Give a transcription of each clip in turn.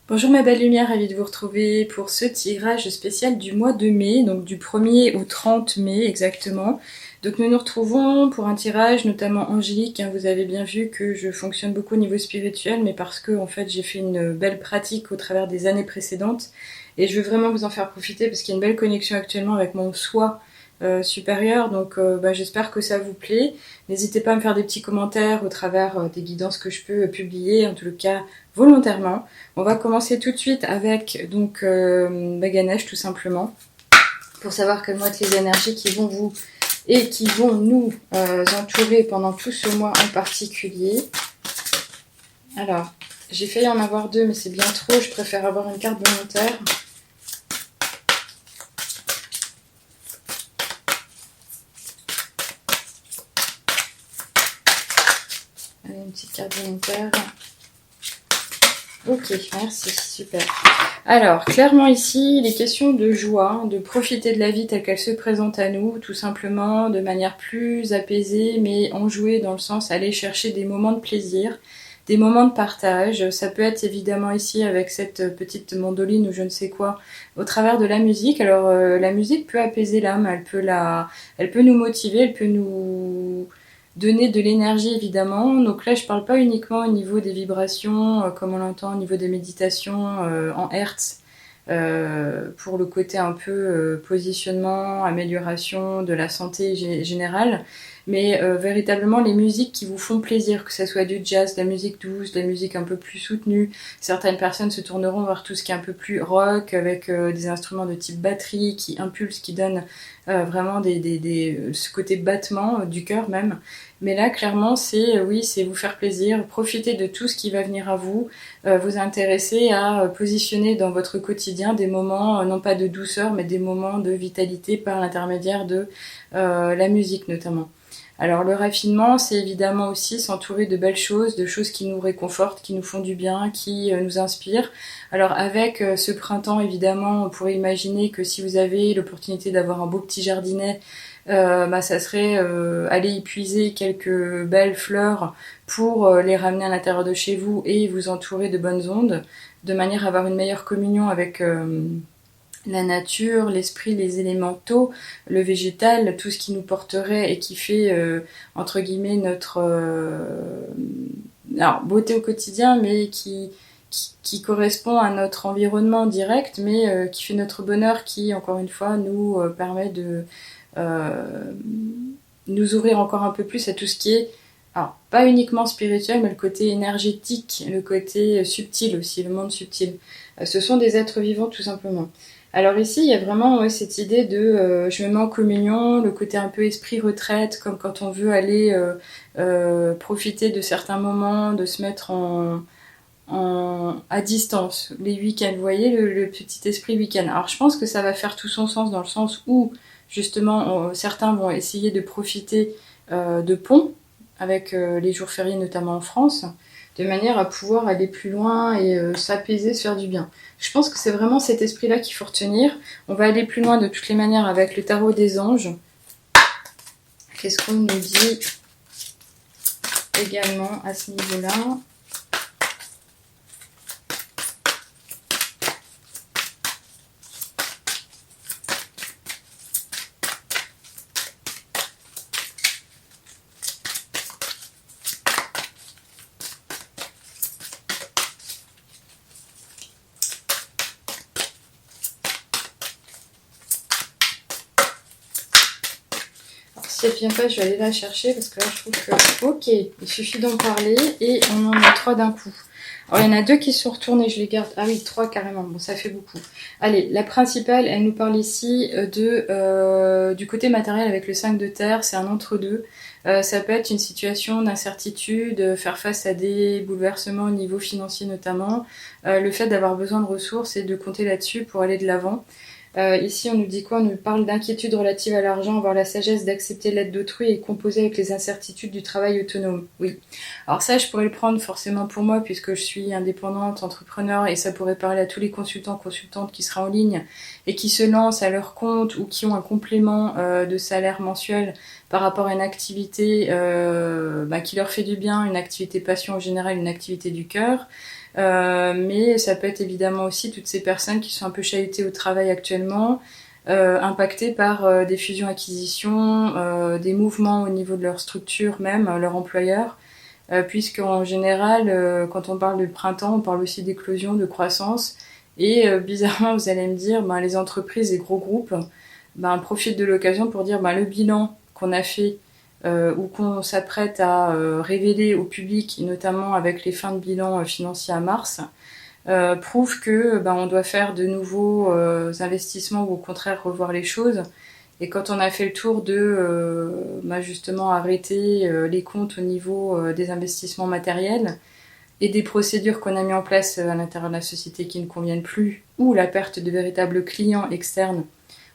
Bonjour ma belle lumière, ravie de vous retrouver pour ce tirage spécial du mois de mai, donc du 1er au 30 mai exactement. Donc nous nous retrouvons pour un tirage notamment angélique, hein. Vous avez bien vu que je fonctionne beaucoup au niveau spirituel, mais parce que en fait j'ai fait une belle pratique au travers des années précédentes et je veux vraiment vous en faire profiter parce qu'il y a une belle connexion actuellement avec mon soi supérieur, donc j'espère que ça vous plaît. N'hésitez pas à me faire des petits commentaires au travers des guidances que je peux publier, en tout cas volontairement. On va commencer tout de suite avec donc Ganesh tout simplement, pour savoir quelles vont être les énergies qui vont vous et qui vont nous entourer pendant tout ce mois en particulier. Alors, j'ai failli en avoir deux, mais c'est bien trop, je préfère avoir une carte volontaire. Allez, une petite carte volontaire. Ok, merci, super. Alors, clairement ici, il est question de joie, de profiter de la vie telle qu'elle se présente à nous, tout simplement, de manière plus apaisée, mais enjouée dans le sens aller chercher des moments de plaisir, des moments de partage. Ça peut être évidemment ici avec cette petite mandoline ou je ne sais quoi, au travers de la musique. Alors, la musique peut apaiser l'âme, elle peut nous motiver, elle peut nous donner de l'énergie évidemment. Donc là je parle pas uniquement au niveau des vibrations comme on l'entend au niveau des méditations en hertz, pour le côté un peu positionnement, amélioration de la santé générale, mais véritablement les musiques qui vous font plaisir, que ce soit du jazz, de la musique douce, de la musique un peu plus soutenue. Certaines personnes se tourneront vers tout ce qui est un peu plus rock, avec des instruments de type batterie qui impulsent, qui donnent vraiment ce côté battement du cœur même. Mais là, clairement, c'est vous faire plaisir, profiter de tout ce qui va venir à vous, vous intéresser à positionner dans votre quotidien des moments, non pas de douceur, mais des moments de vitalité par l'intermédiaire de la musique notamment. Alors le raffinement, c'est évidemment aussi s'entourer de belles choses, de choses qui nous réconfortent, qui nous font du bien, qui nous inspirent. Alors avec ce printemps, évidemment, on pourrait imaginer que si vous avez l'opportunité d'avoir un beau petit jardinet, ça serait aller y puiser quelques belles fleurs pour les ramener à l'intérieur de chez vous et vous entourer de bonnes ondes, de manière à avoir une meilleure communion avec la nature, l'esprit, les élémentaux, le végétal, tout ce qui nous porterait et qui fait, entre guillemets, notre alors, beauté au quotidien, mais qui correspond à notre environnement direct, mais qui fait notre bonheur, qui, encore une fois, nous permet de nous ouvrir encore un peu plus à tout ce qui est, alors pas uniquement spirituel, mais le côté énergétique, le côté subtil aussi, le monde subtil. Ce sont des êtres vivants tout simplement. Alors ici, il y a vraiment cette idée de je me mets en communion, le côté un peu esprit retraite, comme quand on veut aller profiter de certains moments, de se mettre à distance, les week-ends. Vous voyez le petit esprit week-end. Alors je pense que ça va faire tout son sens dans le sens où justement certains vont essayer de profiter de ponts avec les jours fériés notamment en France, de manière à pouvoir aller plus loin et s'apaiser, se faire du bien. Je pense que c'est vraiment cet esprit-là qu'il faut retenir. On va aller plus loin de toutes les manières avec le tarot des anges. Qu'est-ce qu'on nous dit également à ce niveau-là ? Si elle vient pas, je vais aller la chercher parce que là je trouve que ok, il suffit d'en parler et on en a 3 d'un coup. Alors il y en a 2 qui sont retournés, je les garde. Ah oui, 3 carrément, bon ça fait beaucoup. Allez, la principale, elle nous parle ici du côté matériel avec le 5 de terre, c'est un entre-deux. Ça peut être une situation d'incertitude, faire face à des bouleversements au niveau financier notamment, le fait d'avoir besoin de ressources et de compter là-dessus pour aller de l'avant. Ici, on nous dit quoi? On nous parle d'inquiétude relative à l'argent, avoir la sagesse d'accepter l'aide d'autrui et composer avec les incertitudes du travail autonome. Oui. Alors ça, je pourrais le prendre forcément pour moi puisque je suis indépendante, entrepreneur, et ça pourrait parler à tous les consultants, consultantes qui seraient en ligne et qui se lancent à leur compte ou qui ont un complément de salaire mensuel par rapport à une activité qui leur fait du bien, une activité passion en général, une activité du cœur. Mais ça peut être évidemment aussi toutes ces personnes qui sont un peu chahutées au travail actuellement, impactées par des fusions-acquisitions, des mouvements au niveau de leur structure même, leur employeur, puisqu'en général, quand on parle de printemps, on parle aussi d'éclosion, de croissance, et bizarrement, vous allez me dire, les entreprises et gros groupes profitent de l'occasion pour dire le bilan qu'on a fait ou qu'on s'apprête à révéler au public, et notamment avec les fins de bilan financiers à mars, prouve que on doit faire de nouveaux investissements ou au contraire revoir les choses. Et quand on a fait le tour de justement arrêter les comptes au niveau des investissements matériels et des procédures qu'on a mis en place à l'intérieur de la société qui ne conviennent plus, ou la perte de véritables clients externes,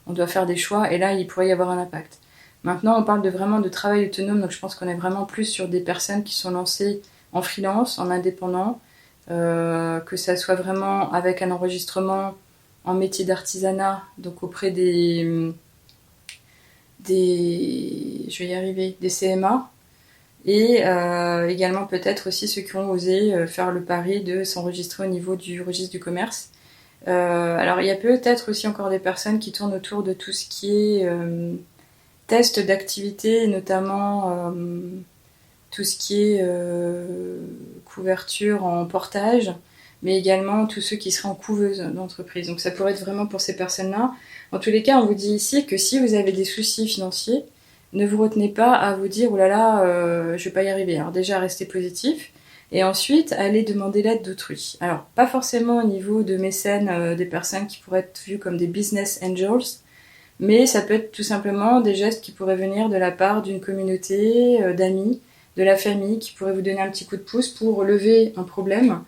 on doit faire des choix et là il pourrait y avoir un impact. Maintenant on parle vraiment de travail autonome, donc je pense qu'on est vraiment plus sur des personnes qui sont lancées en freelance, en indépendant, que ça soit vraiment avec un enregistrement en métier d'artisanat, donc auprès des CMA, et également peut-être aussi ceux qui ont osé faire le pari de s'enregistrer au niveau du registre du commerce. Alors il y a peut-être aussi encore des personnes qui tournent autour de tout ce qui est test d'activité, notamment tout ce qui est couverture en portage, mais également tous ceux qui seraient en couveuse d'entreprise. Donc ça pourrait être vraiment pour ces personnes-là. En tous les cas, on vous dit ici que si vous avez des soucis financiers, ne vous retenez pas à vous dire « oh là là, je vais pas y arriver ». Alors déjà, restez positif. Et ensuite, allez demander l'aide d'autrui. Alors, pas forcément au niveau de mécènes, des personnes qui pourraient être vues comme des business angels, mais ça peut être tout simplement des gestes qui pourraient venir de la part d'une communauté, d'amis, de la famille, qui pourraient vous donner un petit coup de pouce pour relever un problème.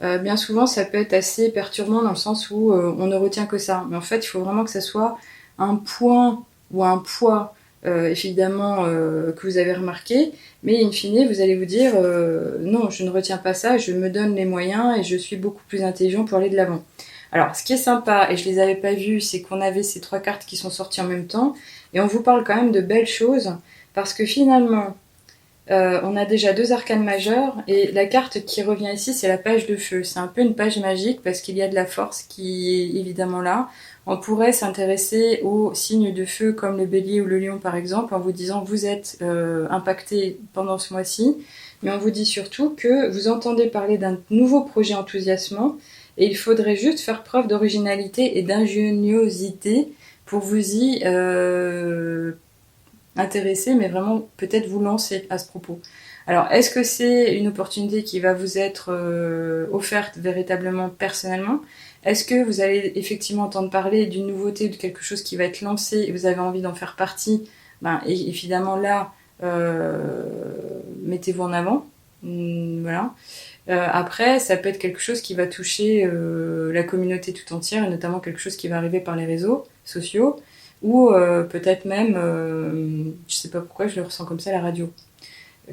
Bien souvent, ça peut être assez perturbant dans le sens où on ne retient que ça. Mais en fait, il faut vraiment que ça soit un point ou un poids, évidemment, que vous avez remarqué, mais in fine, vous allez vous dire non, je ne retiens pas ça, je me donne les moyens et je suis beaucoup plus intelligent pour aller de l'avant. Alors, ce qui est sympa, et je les avais pas vus, c'est qu'on avait ces 3 cartes qui sont sorties en même temps, et on vous parle quand même de belles choses, parce que finalement, on a déjà 2 arcanes majeures, et la carte qui revient ici, c'est la page de feu. C'est un peu une page magique, parce qu'il y a de la force qui est évidemment là. On pourrait s'intéresser aux signes de feu, comme le bélier ou le lion par exemple, en vous disant vous êtes impacté pendant ce mois-ci, mais on vous dit surtout que vous entendez parler d'un nouveau projet enthousiasmant, et il faudrait juste faire preuve d'originalité et d'ingéniosité pour vous y intéresser, mais vraiment peut-être vous lancer à ce propos. Alors, est-ce que c'est une opportunité qui va vous être offerte véritablement personnellement ? Est-ce que vous allez effectivement entendre parler d'une nouveauté, de quelque chose qui va être lancé et vous avez envie d'en faire partie ? Et évidemment là, mettez-vous en avant. Voilà. Après, ça peut être quelque chose qui va toucher la communauté tout entière, et notamment quelque chose qui va arriver par les réseaux sociaux, ou peut-être même, je sais pas pourquoi je le ressens comme ça, la radio.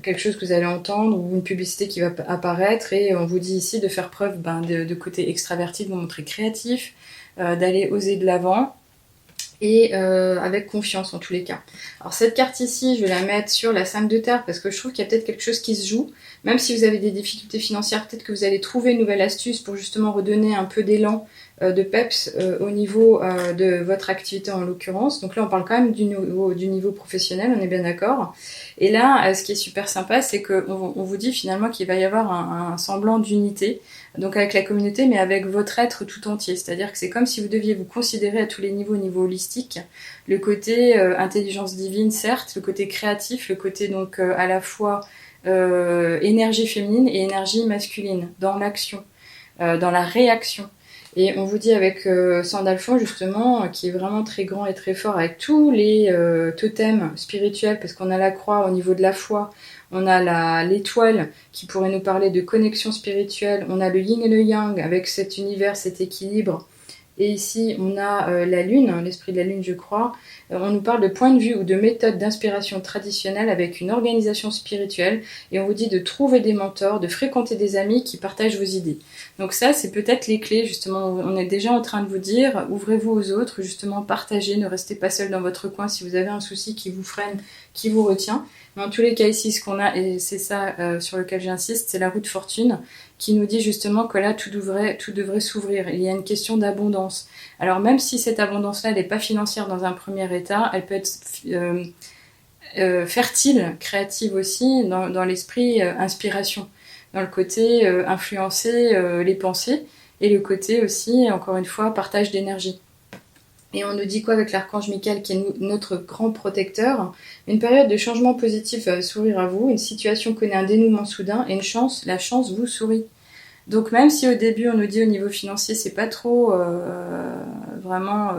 Quelque chose que vous allez entendre, ou une publicité qui va apparaître, et on vous dit ici de faire preuve de côté extraverti, de vous montrer créatif, d'aller oser de l'avant, et avec confiance en tous les cas. Alors cette carte ici, je vais la mettre sur la 5 de terre, parce que je trouve qu'il y a peut-être quelque chose qui se joue. Même si vous avez des difficultés financières, peut-être que vous allez trouver une nouvelle astuce pour justement redonner un peu d'élan, de peps au niveau de votre activité en l'occurrence. Donc là, on parle quand même du niveau professionnel, on est bien d'accord. Et là, ce qui est super sympa, c'est qu'on vous dit finalement qu'il va y avoir un semblant d'unité, donc avec la communauté, mais avec votre être tout entier. C'est-à-dire que c'est comme si vous deviez vous considérer à tous les niveaux, au niveau holistique, le côté intelligence divine, certes, le côté créatif, le côté donc à la fois énergie féminine et énergie masculine, dans l'action, dans la réaction. Et on vous dit avec Sandalphon, justement, qui est vraiment très grand et très fort, avec tous les totems spirituels, parce qu'on a la croix au niveau de la foi, on a l'étoile qui pourrait nous parler de connexion spirituelle, on a le yin et le yang avec cet univers, cet équilibre. Et ici, on a la lune, l'esprit de la lune, je crois. On nous parle de point de vue ou de méthode d'inspiration traditionnelle avec une organisation spirituelle. Et on vous dit de trouver des mentors, de fréquenter des amis qui partagent vos idées. Donc ça, c'est peut-être les clés, justement. On est déjà en train de vous dire, ouvrez-vous aux autres, justement, partagez, ne restez pas seul dans votre coin si vous avez un souci qui vous freine, qui vous retient. Mais en tous les cas, ici, ce qu'on a, et c'est ça sur lequel j'insiste, c'est la roue de fortune, qui nous dit justement que là, tout devrait s'ouvrir. Il y a une question d'abondance. Alors même si cette abondance-là n'est pas financière dans un premier état, elle peut être fertile, créative aussi, dans l'esprit inspiration, dans le côté influencer les pensées, et le côté aussi, encore une fois, partage d'énergie. Et on nous dit quoi avec l'archange Michael, qui est notre grand protecteur? Une période de changement positif va s'ouvrir à vous, une situation connaît un dénouement soudain, et la chance vous sourit. Donc même si au début on nous dit au niveau financier c'est pas trop vraiment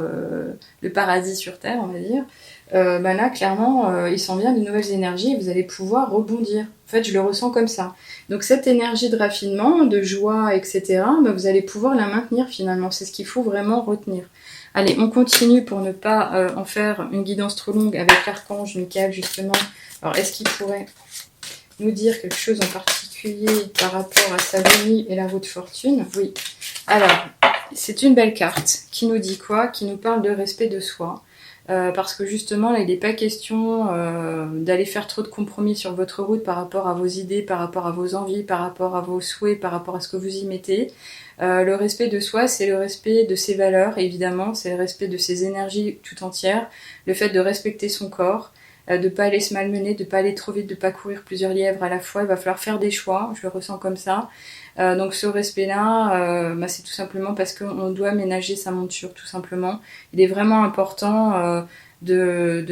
le paradis sur terre, on va dire, là clairement il s'en vient de nouvelles énergies et vous allez pouvoir rebondir. En fait je le ressens comme ça. Donc cette énergie de raffinement, de joie, etc., vous allez pouvoir la maintenir finalement. C'est ce qu'il faut vraiment retenir. Allez, on continue pour ne pas en faire une guidance trop longue avec l'archange Michael justement. Alors est-ce qu'il pourrait nous dire quelque chose en particulier par rapport à sa venue et la roue de fortune? Oui. Alors, c'est une belle carte qui nous dit quoi? Qui nous parle de respect de soi. Parce que justement, là, il n'est pas question d'aller faire trop de compromis sur votre route par rapport à vos idées, par rapport à vos envies, par rapport à vos souhaits, par rapport à ce que vous y mettez. Le respect de soi, c'est le respect de ses valeurs, évidemment, c'est le respect de ses énergies tout entières, le fait de respecter son corps, de ne pas aller se malmener, de ne pas aller trop vite, de ne pas courir plusieurs lièvres à la fois. Il va falloir faire des choix, je le ressens comme ça. Donc ce respect-là, c'est tout simplement parce qu'on doit ménager sa monture, tout simplement. Il est vraiment important de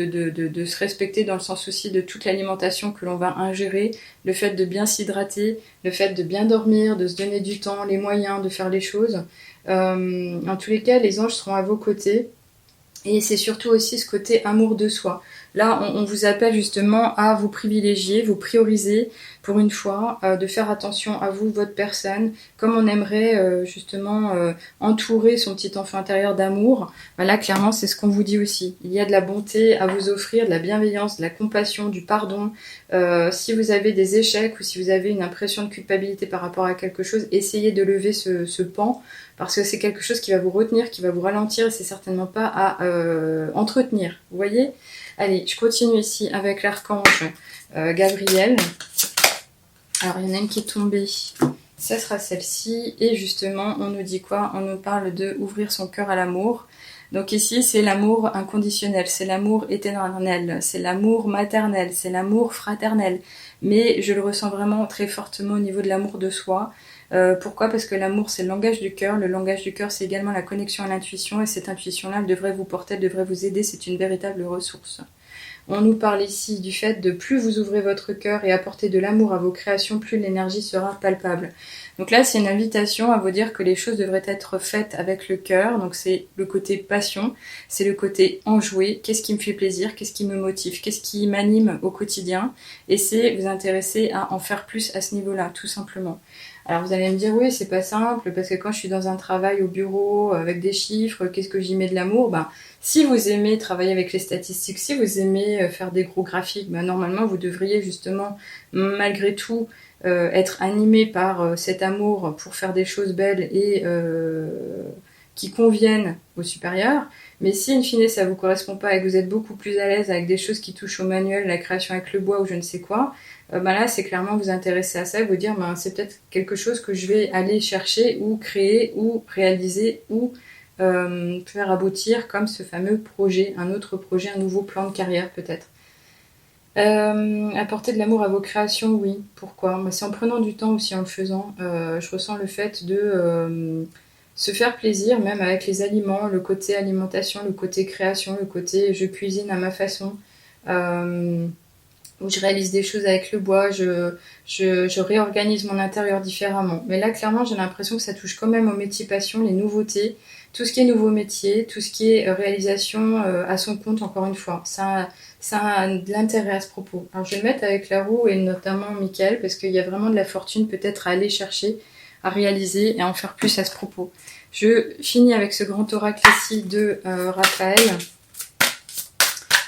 se respecter dans le sens aussi de toute l'alimentation que l'on va ingérer, le fait de bien s'hydrater, le fait de bien dormir, de se donner du temps, les moyens de faire les choses. En tous les cas, les anges seront à vos côtés. Et c'est surtout aussi ce côté amour de soi. Là, on vous appelle justement à vous privilégier, vous prioriser pour une fois, de faire attention à vous, votre personne, comme on aimerait justement entourer son petit enfant intérieur d'amour. Là, clairement, c'est ce qu'on vous dit aussi. Il y a de la bonté à vous offrir, de la bienveillance, de la compassion, du pardon. Si vous avez des échecs ou si vous avez une impression de culpabilité par rapport à quelque chose, essayez de lever ce pan, parce que c'est quelque chose qui va vous retenir, qui va vous ralentir, et c'est certainement pas à entretenir. Vous voyez? Allez, je continue ici avec l'archange Gabriel. Alors, il y en a une qui est tombée. Ça sera celle-ci. Et justement, on nous dit quoi? On nous parle de ouvrir son cœur à l'amour. Donc ici, c'est l'amour inconditionnel, c'est l'amour éternel, c'est l'amour maternel, c'est l'amour fraternel. Mais je le ressens vraiment très fortement au niveau de l'amour de soi. Pourquoi? Parce que l'amour, c'est le langage du cœur. Le langage du cœur, c'est également la connexion à l'intuition. Et cette intuition-là, elle devrait vous porter, elle devrait vous aider. C'est une véritable ressource. On nous parle ici du fait de plus vous ouvrez votre cœur et apportez de l'amour à vos créations, plus l'énergie sera palpable. Donc là, c'est une invitation à vous dire que les choses devraient être faites avec le cœur. Donc c'est le côté passion, c'est le côté enjoué. Qu'est-ce qui me fait plaisir? Qu'est-ce qui me motive? Qu'est-ce qui m'anime au quotidien? Et c'est vous intéresser à en faire plus à ce niveau-là, tout simplement. Alors vous allez me dire, oui, c'est pas simple, parce que quand je suis dans un travail au bureau, avec des chiffres, qu'est-ce que j'y mets de l'amour? Si vous aimez travailler avec les statistiques, si vous aimez faire des gros graphiques, normalement vous devriez justement, malgré tout, être animé par cet amour pour faire des choses belles et qui conviennent aux supérieurs. Mais si, in fine, ça vous correspond pas et que vous êtes beaucoup plus à l'aise avec des choses qui touchent au manuel, la création avec le bois ou je ne sais quoi, là, c'est clairement vous intéresser à ça et vous dire, c'est peut-être quelque chose que je vais aller chercher ou créer ou réaliser ou faire aboutir comme ce fameux projet, un autre projet, un nouveau plan de carrière peut-être. Apporter de l'amour à vos créations, oui. Pourquoi? C'est en prenant du temps aussi en le faisant. Je ressens le fait de se faire plaisir, même avec les aliments, le côté alimentation, le côté création, le côté je cuisine à ma façon. Où je réalise des choses avec le bois, je réorganise mon intérieur différemment. Mais là, clairement, j'ai l'impression que ça touche quand même au métier passion, les nouveautés, tout ce qui est nouveau métier, tout ce qui est réalisation à son compte, encore une fois. Ça a de l'intérêt à ce propos. Alors, je vais le mettre avec la roue et notamment Michael, parce qu'il y a vraiment de la fortune peut-être à aller chercher, à réaliser et à en faire plus à ce propos. Je finis avec ce grand oracle ici de Raphaël,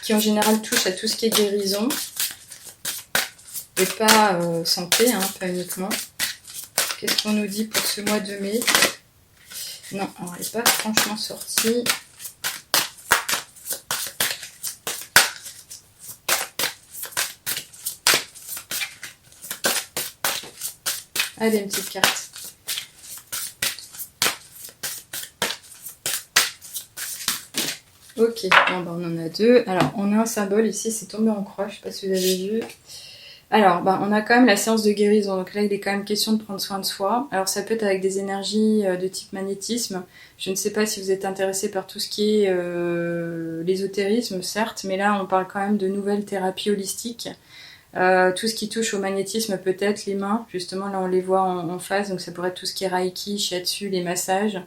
qui en général touche à tout ce qui est guérison. Et pas santé, pas uniquement. Qu'est-ce qu'on nous dit pour ce mois de mai? Non, alors elle n'est pas franchement sortie. Allez, une petite carte. Ok, bon, bah, on en a deux. Alors, on a un symbole ici, c'est tombé en croix, je sais pas si vous avez vu. Alors, bah, on a quand même la séance de guérison, donc là il est quand même question de prendre soin de soi. Alors ça peut être avec des énergies de type magnétisme. Je ne sais pas si vous êtes intéressé par tout ce qui est l'ésotérisme, certes, mais là on parle quand même de nouvelles thérapies holistiques. Tout ce qui touche au magnétisme, peut-être les mains, justement là on les voit en face, donc ça pourrait être tout ce qui est Reiki, Shiatsu, les massages.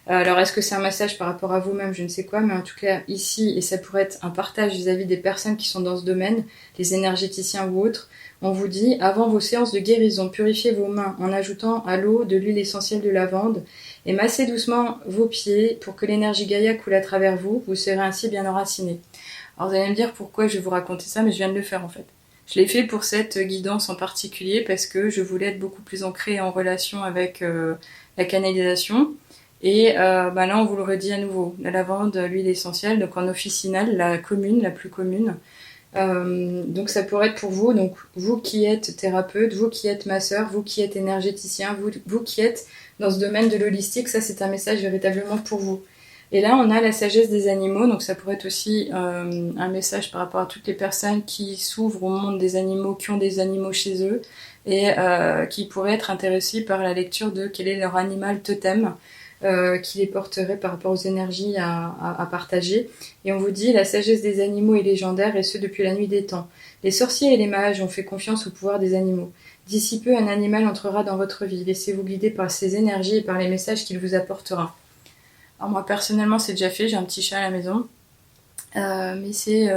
Alors est-ce que c'est un massage par rapport à vous-même, je ne sais quoi, mais en tout cas ici, et ça pourrait être un partage vis-à-vis des personnes qui sont dans ce domaine, les énergéticiens ou autres, on vous dit, avant vos séances de guérison, purifiez vos mains en ajoutant à l'eau de l'huile essentielle de lavande et massez doucement vos pieds pour que l'énergie Gaïa coule à travers vous, vous serez ainsi bien enraciné. Alors vous allez me dire pourquoi je vais vous raconter ça, mais je viens de le faire en fait. Je l'ai fait pour cette guidance en particulier parce que je voulais être beaucoup plus ancrée en relation avec la canalisation. Et bah là, on vous le redit à nouveau. La lavande, l'huile essentielle, donc en officinale, la commune, la plus commune. Donc ça pourrait être pour vous, donc vous qui êtes thérapeute, vous qui êtes masseur, vous qui êtes énergéticien, vous qui êtes dans ce domaine de l'holistique, ça c'est un message véritablement pour vous. Et là on a la sagesse des animaux, donc ça pourrait être aussi un message par rapport à toutes les personnes qui s'ouvrent au monde des animaux, qui ont des animaux chez eux, et qui pourraient être intéressées par la lecture de quel est leur animal totem. Qui les porterait par rapport aux énergies à partager. Et on vous dit, la sagesse des animaux est légendaire, et ce depuis la nuit des temps. Les sorciers et les mages ont fait confiance au pouvoir des animaux. D'ici peu, un animal entrera dans votre vie. Laissez-vous guider par ses énergies et par les messages qu'il vous apportera. Alors moi, personnellement, c'est déjà fait, j'ai un petit chat à la maison. Mais c'est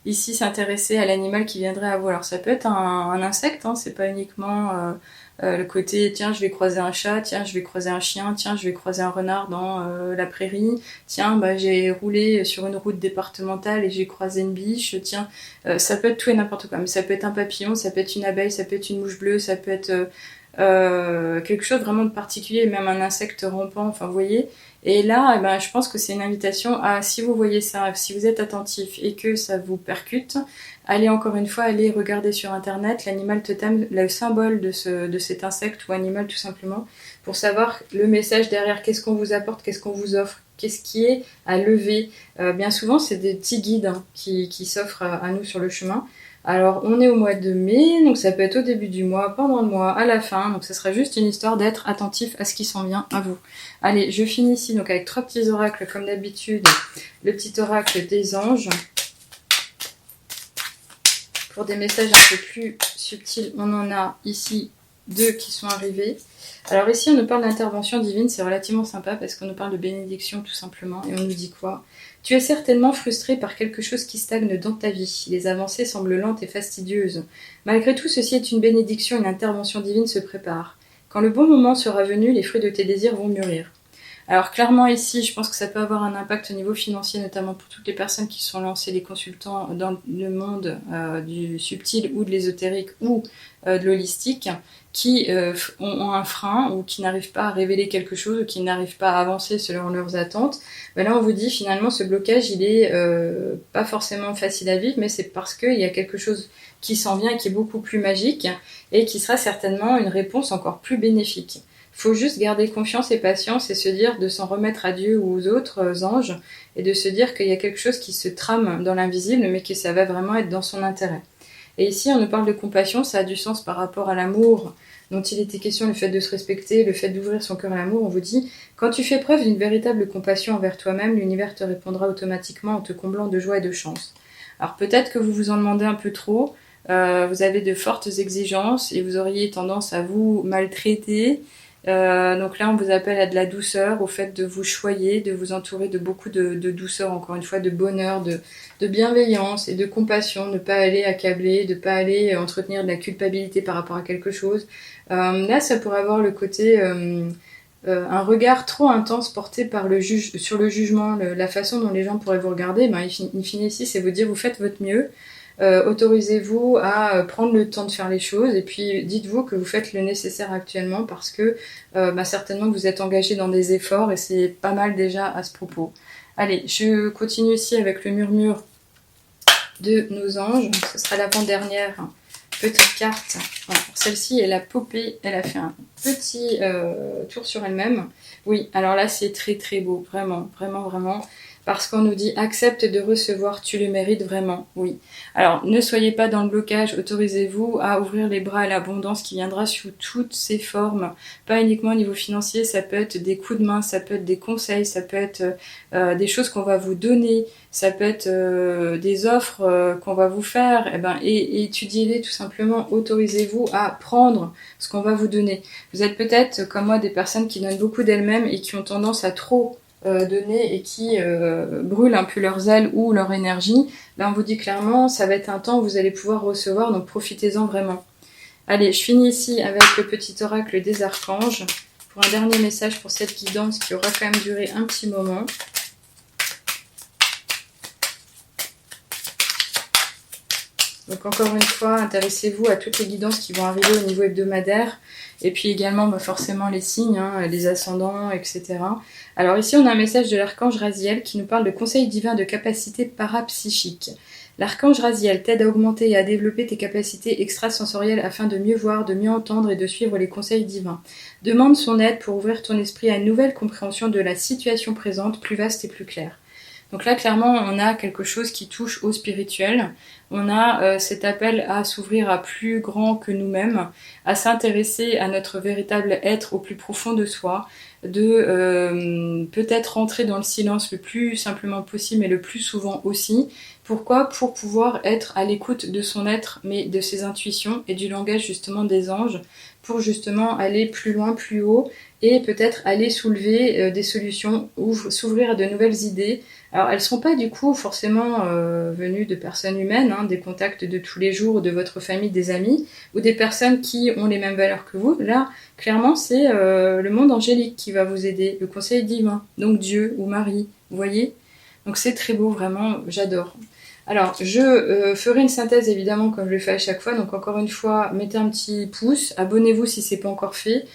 ici s'intéresser à l'animal qui viendrait à vous. Alors ça peut être un insecte, hein, c'est pas uniquement le côté tiens je vais croiser un chat, tiens je vais croiser un chien, tiens je vais croiser un renard dans la prairie, tiens bah j'ai roulé sur une route départementale et j'ai croisé une biche, tiens ça peut être tout et n'importe quoi, mais ça peut être un papillon, ça peut être une abeille, ça peut être une mouche bleue, ça peut être quelque chose vraiment de particulier, même un insecte rampant, enfin vous voyez. Et là, eh ben, je pense que c'est une invitation à, si vous voyez ça, si vous êtes attentif et que ça vous percute, allez encore une fois, allez regarder sur internet l'animal totem, le symbole de cet insecte ou animal tout simplement, pour savoir le message derrière, qu'est-ce qu'on vous apporte, qu'est-ce qu'on vous offre, qu'est-ce qui est à lever. Bien souvent, c'est des petits guides hein, qui s'offrent à nous sur le chemin. Alors, on est au mois de mai, donc ça peut être au début du mois, pendant le mois, à la fin. Donc, ça sera juste une histoire d'être attentif à ce qui s'en vient à vous. Allez, je finis ici donc avec 3 petits oracles comme d'habitude. Le petit oracle des anges. Pour des messages un peu plus subtils, on en a ici 2 qui sont arrivés. Alors ici, on nous parle d'intervention divine, c'est relativement sympa parce qu'on nous parle de bénédiction tout simplement. Et on nous dit quoi ? Tu es certainement frustré par quelque chose qui stagne dans ta vie. Les avancées semblent lentes et fastidieuses. Malgré tout, ceci est une bénédiction, une intervention divine se prépare. Quand le bon moment sera venu, les fruits de tes désirs vont mûrir. Alors clairement ici, je pense que ça peut avoir un impact au niveau financier, notamment pour toutes les personnes qui sont lancées, les consultants dans le monde du subtil ou de l'ésotérique ou de l'holistique, qui ont un frein ou qui n'arrivent pas à révéler quelque chose ou qui n'arrivent pas à avancer selon leurs attentes. Ben là, on vous dit finalement ce blocage, il est pas forcément facile à vivre, mais c'est parce qu'il y a quelque chose qui s'en vient et qui est beaucoup plus magique et qui sera certainement une réponse encore plus bénéfique. Il faut juste garder confiance et patience et se dire de s'en remettre à Dieu ou aux autres anges et de se dire qu'il y a quelque chose qui se trame dans l'invisible mais que ça va vraiment être dans son intérêt. Et ici on nous parle de compassion, ça a du sens par rapport à l'amour dont il était question, le fait de se respecter, le fait d'ouvrir son cœur à l'amour. On vous dit, quand tu fais preuve d'une véritable compassion envers toi-même, l'univers te répondra automatiquement en te comblant de joie et de chance. Alors peut-être que vous vous en demandez un peu trop, vous avez de fortes exigences et vous auriez tendance à vous maltraiter. Donc là on vous appelle à de la douceur, au fait de vous choyer, de vous entourer de beaucoup de douceur, encore une fois de bonheur, de bienveillance et de compassion, ne pas aller accabler, de pas aller entretenir de la culpabilité par rapport à quelque chose. Là ça pourrait avoir le côté un regard trop intense porté par sur le jugement, la façon dont les gens pourraient vous regarder. Ben, in fine ici c'est vous dire vous faites votre mieux. Autorisez-vous à prendre le temps de faire les choses et puis dites-vous que vous faites le nécessaire actuellement parce que certainement que vous êtes engagé dans des efforts et c'est pas mal déjà à ce propos. Allez, je continue ici avec le murmure de nos anges. Ce sera l'avant-dernière petite carte. Voilà. Celle-ci, elle a popé, elle a fait un petit tour sur elle-même. Oui, alors là, c'est très très beau, vraiment, vraiment, vraiment. Parce qu'on nous dit « accepte de recevoir, tu le mérites vraiment ». Oui. Alors, ne soyez pas dans le blocage, autorisez-vous à ouvrir les bras à l'abondance qui viendra sous toutes ses formes. Pas uniquement au niveau financier, ça peut être des coups de main, ça peut être des conseils, ça peut être des choses qu'on va vous donner, ça peut être des offres qu'on va vous faire. Et étudiez-les tout simplement, autorisez-vous à prendre ce qu'on va vous donner. Vous êtes peut-être, comme moi, des personnes qui donnent beaucoup d'elles-mêmes et qui ont tendance à trop donner et qui brûlent un peu leurs ailes ou leur énergie. Là, on vous dit clairement, ça va être un temps où vous allez pouvoir recevoir, donc profitez-en vraiment. Allez, je finis ici avec le petit oracle des archanges pour un dernier message pour cette guidance qui aura quand même duré un petit moment. Donc encore une fois, intéressez-vous à toutes les guidances qui vont arriver au niveau hebdomadaire. Et puis également forcément les signes, hein, les ascendants, etc. Alors ici on a un message de l'archange Raziel qui nous parle de conseils divins de capacités parapsychiques. L'archange Raziel t'aide à augmenter et à développer tes capacités extrasensorielles afin de mieux voir, de mieux entendre et de suivre les conseils divins. Demande son aide pour ouvrir ton esprit à une nouvelle compréhension de la situation présente, plus vaste et plus claire. Donc là, clairement, on a quelque chose qui touche au spirituel. On a cet appel à s'ouvrir à plus grand que nous-mêmes, à s'intéresser à notre véritable être au plus profond de soi, de peut-être rentrer dans le silence le plus simplement possible, mais le plus souvent aussi. Pourquoi ? Pour pouvoir être à l'écoute de son être, mais de ses intuitions et du langage justement des anges, pour justement aller plus loin, plus haut, et peut-être aller soulever des solutions, ou s'ouvrir à de nouvelles idées. Alors elles ne sont pas du coup forcément venues de personnes humaines, hein, des contacts de tous les jours, de votre famille, des amis, ou des personnes qui ont les mêmes valeurs que vous. Là, clairement, c'est le monde angélique qui va vous aider, le conseil divin, donc Dieu ou Marie, vous voyez ? Donc c'est très beau, vraiment, j'adore. Alors, je ferai une synthèse évidemment comme je le fais à chaque fois, donc encore une fois, mettez un petit pouce, abonnez-vous si ce n'est pas encore fait,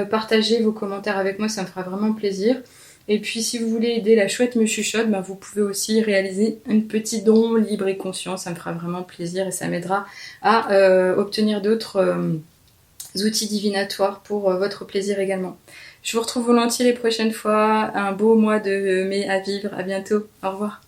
partagez vos commentaires avec moi, ça me fera vraiment plaisir. Et puis si vous voulez aider la chouette me chuchote, vous pouvez aussi réaliser un petit don libre et conscient, ça me fera vraiment plaisir et ça m'aidera à obtenir d'autres outils divinatoires pour votre plaisir également. Je vous retrouve volontiers les prochaines fois, un beau mois de mai à vivre, à bientôt, au revoir.